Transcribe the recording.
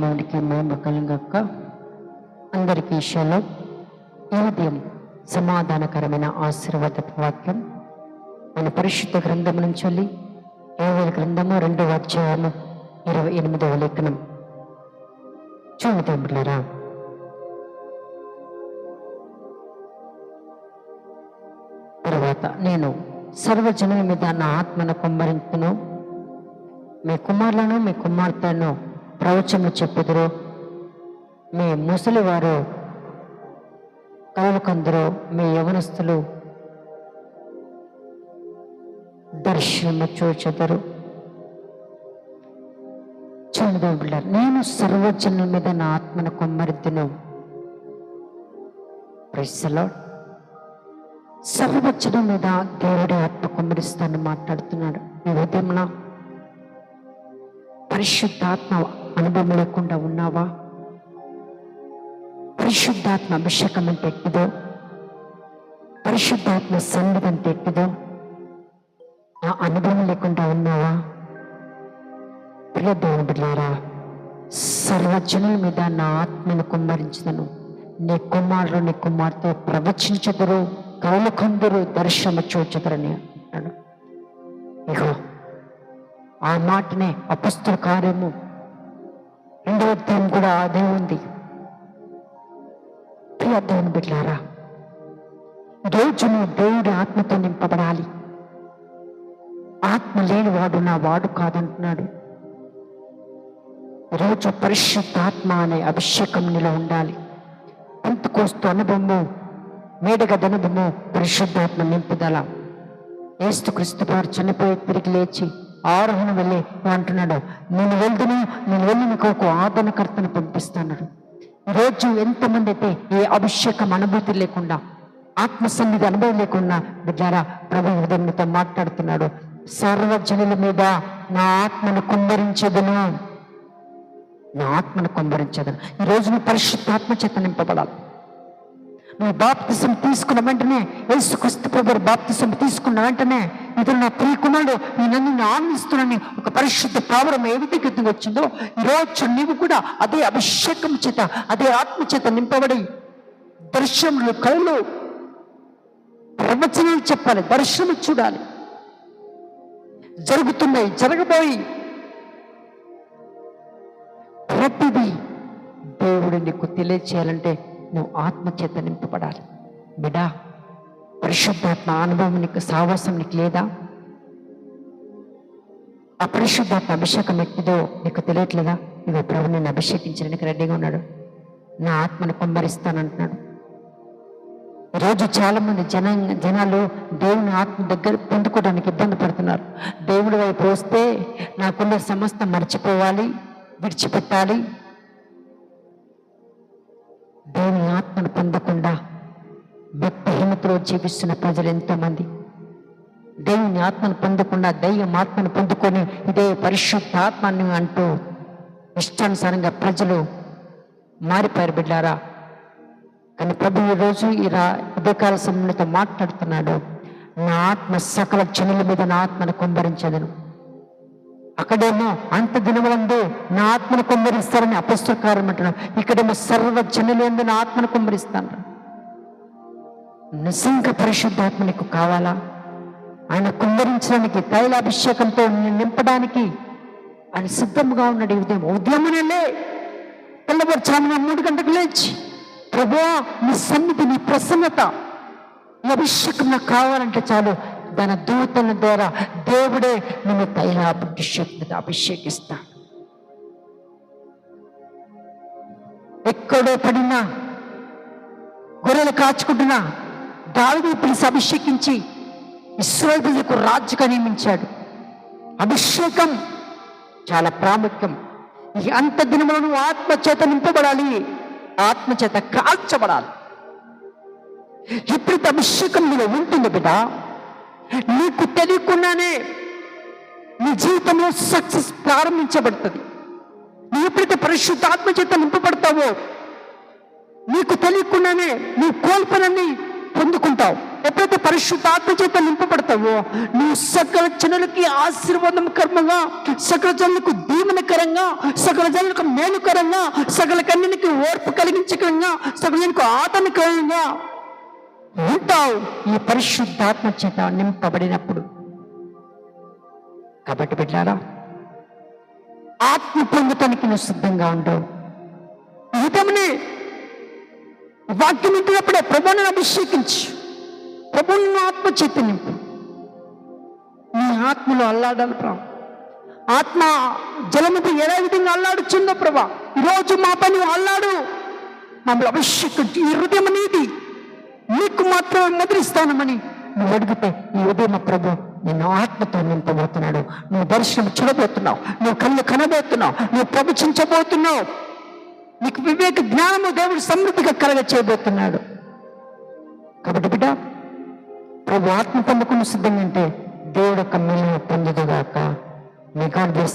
నామానికి మహిమ కలుగాక. అందరికీ షలోమ్. ఈ ఉదయం సమాధానకరమైన ఆశీర్వాదపు వాక్యం మన పరిశుద్ధ గ్రంథం నుంచి వెళ్ళి యోవేలు గ్రంథము 2వ అధ్యాయము 28వ లేఖనం. చూడండి బిడ్డలారా, తర్వాత నేను సర్వజనుల మీద నా ఆత్మను కుమ్మరించును, మీ కుమారులను మీ కుమార్తెను ప్రవచనలు చెప్పుదురు, మీ ముసలివారు కలలు కందరు, మీ యవనస్తులు దర్శనము చూచెదరు. చూడదు బిడ్డలారా, నేను సర్వజనుల మీద నా ఆత్మను కుమ్మరించును. Praise the lord. సర్వజనుల మీద దేవుడి ఆత్మ కుమ్మరిస్తానని మాట్లాడుతున్నాడు. ఈ ఉదయంలో పరిశుద్ధాత్మ అనుభవం లేకుండా ఉన్నావా? పరిశుద్ధాత్మ అభిషేకం అంటే ఎట్టిదో, పరిశుద్ధాత్మ సన్నిధి అంటే ఎట్టిదో ఆ అనుభవం లేకుండా ఉన్నావా? ప్రియ దేవుని బిడ్డలారా, సర్వజనుల మీద నా ఆత్మను కుమ్మరించుదను, నీ కుమారులు నీ కుమార్తె ప్రవచించుదురు, కలలు కందురు, దర్శనము చూచెదరని అంటాడు. ఇగో ఆ మాటనే అపొస్తలుల కార్యము 2వ అధ్యాయం కూడా అదే ఉంది. ప్రియ దేవుని బిడ్డలారా, రోజు నువ్వు దేవుడి ఆత్మతో నింపబడాలి. ఆత్మ లేని వాడు నా వాడు కాదంటున్నాడు. రోజు పరిశుద్ధాత్మ అనే అభిషేకం నీలో ఉండాలి. పెంతెకోస్తు అనుభవము, మేడగది అనుభవము, పరిశుద్ధాత్మ నింపుదల. యేసుక్రీస్తు వారు చనిపోయి తిరిగి లేచి ఆరోహణ వెళ్ళి అంటున్నాడు, నేను వెళ్ళి నీకు ఒక ఆదరణకర్తను పంపిస్తాడు. ఈరోజు ఎంతమంది అయితే ఏ అభిషేకం అనుభూతి లేకుండా, ఆత్మ సన్నిధి అనుభవం లేకుండా బిడ్డారా, ప్రభు ఉదయంతో మాట్లాడుతున్నాడు. సర్వజనుల మీద నా ఆత్మను కుమ్మరించదును, నా ఆత్మను కుమ్మరించదును. ఈరోజు నువ్వు పరిశుద్ధాత్మ చేత నింపబడాలి. నువ్వు బాప్తిసం తీసుకున్న వెంటనే, యేసుక్రీస్తు ప్రభు బాప్తిసం తీసుకున్న వెంటనే, ఇతను నా ప్రియకుమారుడు, నేను ఆనందిస్తున్నాను ఒక పరిశుద్ధ ప్రావరం ఏ విధంగా వచ్చిందో, ఈరోజు నీవు కూడా అదే అభిషేకం చేత, అదే ఆత్మ చేత నింపబడి దర్శనములు, కళ్ళు, ప్రవచనాలు చెప్పాలి, దర్శనం చూడాలి, జరుగుతున్నాయి, జరగబోయి ప్రతిదీ దేవుడు నీకు తెలియచేయాలంటే నువ్వు ఆత్మ చేత నింపబడాలి. బిడ్డా, పరిశుద్ధాత్మ అనుభవం నీకు, సావాసం నీకు లేదా? ఆ పరిశుద్ధాత్మ అభిషేకం ఎట్టిదో నీకు తెలియట్లేదా? ఇవి ప్రభు నేను అభిషేకించడానికి రెడీగా ఉన్నాడు, నా ఆత్మను కుమ్మరిస్తానంటున్నాడు. ఈరోజు చాలా మంది జనాలు దేవుని ఆత్మ దగ్గర పొందుకోవడానికి ఇబ్బంది పడుతున్నారు. దేవుడి వైపు వస్తే నాకున్న సమస్త మర్చిపోవాలి, విడిచిపెట్టాలి. దేవుని ఆత్మను పొందకుండా భక్తిహీనతలో జీవిస్తున్న ప్రజలు ఎంతో మంది. దేవుని ఆత్మను పొందకుండా దైవం ఆత్మను పొందుకొని ఇదే పరిశుద్ధ ఆత్మని అంటూ ఇష్టానుసారంగా ప్రజలు మారిపోయారు బిడ్డారా. కానీ ప్రభు ఈరోజు ఉదయకాల సమయంలో మాట్లాడుతున్నాడు, నా ఆత్మ సకల జనుల మీద నా ఆత్మను కుమ్మరించదను. అక్కడేమో అంత దినములందు నా ఆత్మను కుమ్మరిస్తారని అపొస్తలుల కార్యం అంటున్నాడు. ఇక్కడేమో సర్వజనులందు నా ఆత్మను కుమ్మరిస్తాను. నిజంగా పరిశుద్ధాత్మ నీకు కావాలా? ఆయన కుమ్మరించడానికి, తైలాభిషేకంతో నింపడానికి ఆయన సిద్ధంగా ఉన్నాడు. ఉదయమునే తెల్లవారుజామున 3 గంటలకు లేచి, ప్రభువా నీ సన్నిధి, నీ ప్రసన్నత, ఈ అభిషేకం నాకు కావాలంటే చాలు, తన దూతల ద్వారా దేవుడే నిన్ను తైలాభిషేకంతో అభిషేకిస్తా. ఎక్కడో పడినా, గొర్రెలు కాచుకుంటున్నా దావీదును పిలిచి అభిషేకించి ఇశ్రాయేలుకు రాజుగా నియమించాడు. అభిషేకం చాలా ప్రాముఖ్యం. ఈ అంత దినములను ఆత్మ చేత నింపబడాలి, ఆత్మ చేత కాల్చబడాలి. ఎప్పుడైతే అభిషేకం నీలో ఉంటుంది బిడ్డ, నీకు తెలియకుండానే నీ జీవితంలో సక్సెస్ ప్రారంభించబడుతుంది. నీ ఎప్పుడైతే పరిశుద్ధాత్మ చేత నింపబడతావో నీకు తెలియకుండానే నీ కోల్పనని పొందుకుంటావు. ఎప్పుడైతే పరిశుద్ధాత్మ చేత నింపబడతావో నువ్వు సకల జనులకి ఆశీర్వాదం కర్మగా, సకల జనులకు దీవెనకరంగా, సకల జనులకు మేలుకరంగా, సకల కన్యనికి ఓర్పు కలిగించకరంగా, సకల జనులకు ఆదరణకరంగా ఉంటావు ఈ పరిశుద్ధాత్మ చేత నింపబడినప్పుడు. కాబట్టి బిడ్డారా, ఆత్మ పొందటానికి నువ్వు సిద్ధంగా ఉండవు. ఉదయమునే వాక్యం వింటున్నప్పుడే ప్రభువును అభిషేకించు, ప్రభువును ఆత్మ చేత నింపు. నీ ఆత్మలో అల్లాడాలి ప్రభా. ఆత్మ జలముతో ఏ విధంగా అల్లాడుచుందో ప్రభా, ఈరోజు మా పని అల్లాడు, మమ్మల్ని అభిషేకించు. ఈ హృదయం నీది, నీకు మాత్రమే ముద్రిస్తానమని నువ్వు అడిగితే ఈ ఉదయం ప్రభు నిన్ను ఆత్మతో నింపబోతున్నాడు. నువ్వు దర్శనం చూడబోతున్నావు, నువ్వు కళ్ళు కనబోతున్నావు, నువ్వు ప్రవచించబోతున్నావు. నీకు వివేక జ్ఞానము దేవుడు సమృద్ధిగా కలగ చేయబోతున్నాడు. కాబట్టి బిడ్డ, ప్రభు ఆత్మ పొందుకుని సిద్ధంగా అంటే దేవుడు యొక్క మేలు పొందుదుగాక. మీ గాడ్ బ్లెస్.